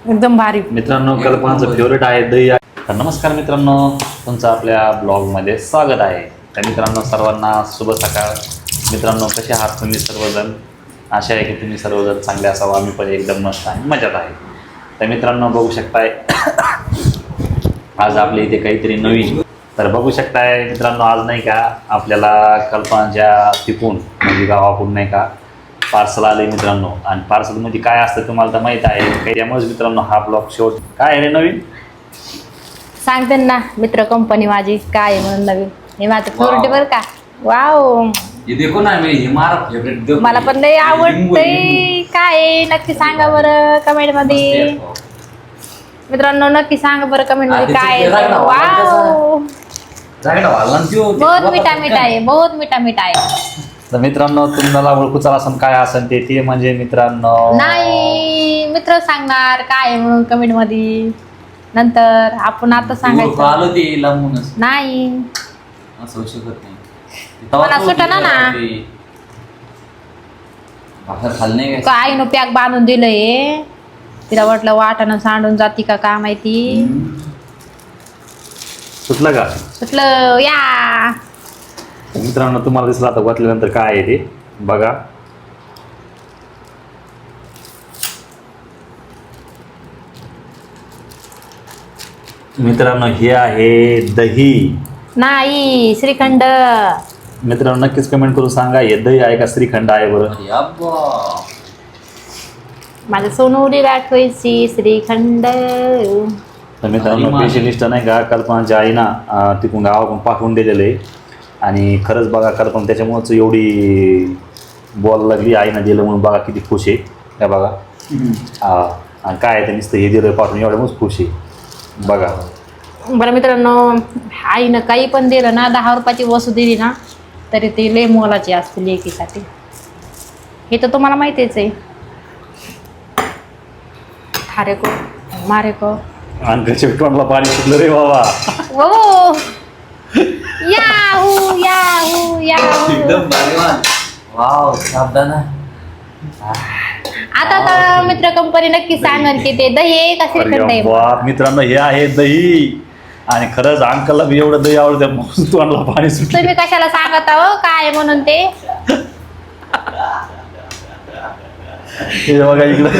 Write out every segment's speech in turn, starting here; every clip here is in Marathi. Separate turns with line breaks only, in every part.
एकदम भारी.
मित्रांनो, कल्पनाचं फेवरेट आहे दही. तर नमस्कार मित्रांनो, तुमचं आपल्या ब्लॉगमध्ये स्वागत आहे. तर मित्रांनो, सर्वांना शुभ सकाळ. मित्रांनो, कसे आहात तुम्ही सर्वजण? आशा आहे की तुम्ही सर्वजण चांगले असावं. आम्ही पण एकदम मस्त आणि मजेत आहे. तर मित्रांनो, बघू शकताय आज आपल्या इथे काहीतरी नवीन. तर बघू शकताय मित्रांनो, आज नाही का आपल्याला कल्पनाच्या तिकून म्हणजे गावाकडून नाही का पार्सल आले मित्रांनो. आणि पार्सलमध्ये काय असतं तुम्हाला तर माहीत आहे. त्यामुळेच मित्रांनो हा ब्लॉग शेवट. काय आहे रे नवीन
सांगते ना मित्र कंपनी माझी काय आहे म्हणून नवीन. हे माझं फेवरेट बरं का. वाव,
ये देखो ना मी हमारा फेवरेट.
मला पण लय आवडतंय. काय आहे नक्की सांगा बरं कमेंट मध्ये. मित्रांनो नक्की सांगा बरं कमेंट मध्ये काय आहे. वाव, बहुत मीठा मीठा आहे, बहुत मीठा मीठा आहे.
तर मित्रांनो, तुम्हाला ओळखूचा असं काय असेल ते म्हणजे मित्रांनो
नाही मित्र सांगणार काय आहे म्हणून कमेंट मध्ये. नंतर आपण आता सांगायचं
आलं ते लांबूनच
नाही.
असं शकत नाही.
मला सुटना ना.
भाकर खाल्लं नाही
काय नो पॅक बांधून दिलंय. तिला वाटलं वाटानं सांडून जाती का माहिती.
सुटलं का?
सुटलं या.
मित्रांनो, तुम्हाला दिसलं आता वाचल्यानंतर काय आहे ते बघा. मित्रांनो, हे आहे दही.
नाही श्रीखंड.
मित्रांनो, नक्कीच कमेंट करून सांगा हे दही आहे का श्रीखंड आहे बरं.
माझ्या सोनूरी दाखवायची श्रीखंड.
तर मित्रांनो, स्पेशलिस्ट नाही का कल्पनाच्या आईना तिकडून गावाकडून पाठवून दिलेलं आहे. आणि खरंच बघा कल्पना त्याच्यामुळंच एवढी बोलायला लागली. आईनं दिलं म्हणून बघा किती खुश आहे. काय बघा आणि काय आहे ते नुसतं हे दिलं पाठवून एवढ्यामुळेच खुश आहे बघा.
बरं मित्रांनो, आईनं काही पण दिलं ना, 10 रुपयाची वस्तू दिली ना तरी ते लय मोलाची असते लेकीसाठी. हे तर तुम्हाला माहितीच आहे. खारे को मारे को
अंकलच्या तोंडला पाणी सुटलं रे बाबा.
ओ याहू याहू याहू.
एकदम भारीवान. वाव, साबदाना.
आता तर मित्र कंपनी नक्की सांगेल की ते दही आहे का श्रीखंड आहे.
बाप मित्रांनो, हे आहे दही. आणि खरंच अंकलला बी एवढं दही आवडतं तोंडला पाणी सुटलं.
तुम्ही कशाला सांगत आहो काय आहे म्हणून ते.
हे बघा इकडं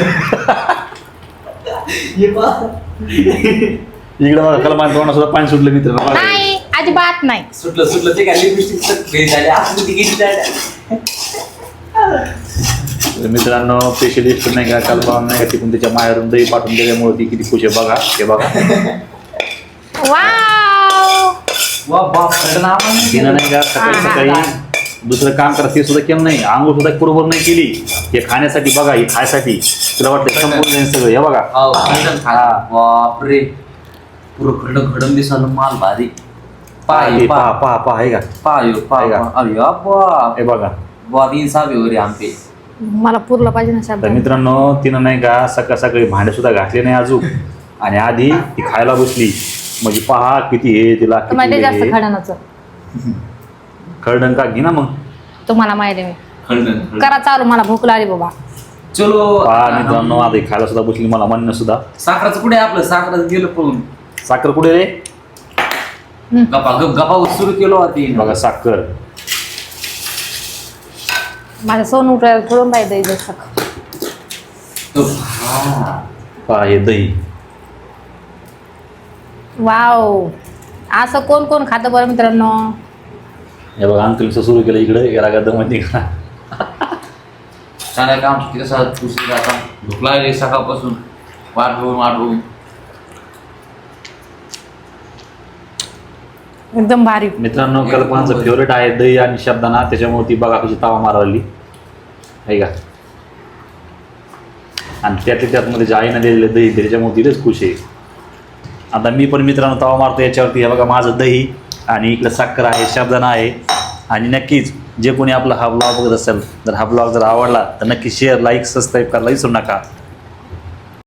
इकडं बघा कलमान तोंडा सुद्धा पाणी सुटलं मित्रांनो.
नाही अजिबात नाही.
सुटलं ते काय लिपस्टिक झाले असं ती गेली झाल्या.
मित्रांनो, स्पेशलिस्ट नाही का कल्पना नाही का तिकडून त्याच्या माहेरून दही पाठवून दिल्यामुळे ती किती खुश आहे बघा. हे बघा
वाव.
वा बाप,
तिनं नाही का सकाळी सकाळी दुसरं काम करत ते सुद्धा केलं नाही. आंघोळ सुद्धा बरोबर नाही केली. हे खाण्यासाठी बघा, हे खायसाठी तिला वाटतं संपूर्ण सगळं. हे बघा
बापरे, पुरं खडम खडम दिसाल माल भारी.
हे पहा आहे का हे बघा.
मला पुरलं पाहिजे ना
तर
शब्द.
मित्रांनो, तिनं नाही का सकाळ सकाळी भांडे सुद्धा घातले नाही अजून. आणि आधी ती खायला बसली म्हणजे पहा किती हे तिला
तुम्हाला जास्त खडणाचं
खरडंका घे ना मग.
तुम्हाला माहिती मी करा चालू. मला भूक लागली बाबा.
चलो
पहा मित्रांनो, आता ही खायला सुद्धा बसली. मला म्हणणं सुद्धा
साखराचं कुठे आपलं साखराचं गेलं पळून.
साखर कुठे रे.
गप्पा सुरू केलो होती
बघा साखर.
माझं सोनू करून पाहिजे जसं.
पहा हे दही.
वाव, असं कोण कोण खातं बरं मित्रांनो.
हे बघा अंकलचं सुरू केलं इकडे गेला का दमत का.
चांगलं काम कसं उशीर आता भूक लागली सकाळपासून वाढवून.
एकदम भारी.
मित्रांनो, कल्पनाचं फेवरेट आहे दही आणि शब्दाना. त्याच्यामुळे ती बघा कशी तावा मारवली आहे का. आणि त्यातमध्ये जे आईनं दिलेलं दही त्याच्यामुळे तिथेच खुश आहे. आता मी पण मित्रांनो तावा मारतो याच्यावरती. हे बघा माझं दही आणि इकडं साखर आहे, शब्दाना आहे. आणि नक्कीच जे कोणी आपला हा ब्लॉग बघत असेल, जर हा ब्लॉग जर आवडला तर नक्की शेअर, लाईक, सबस्क्राईब करायला विसरू नका.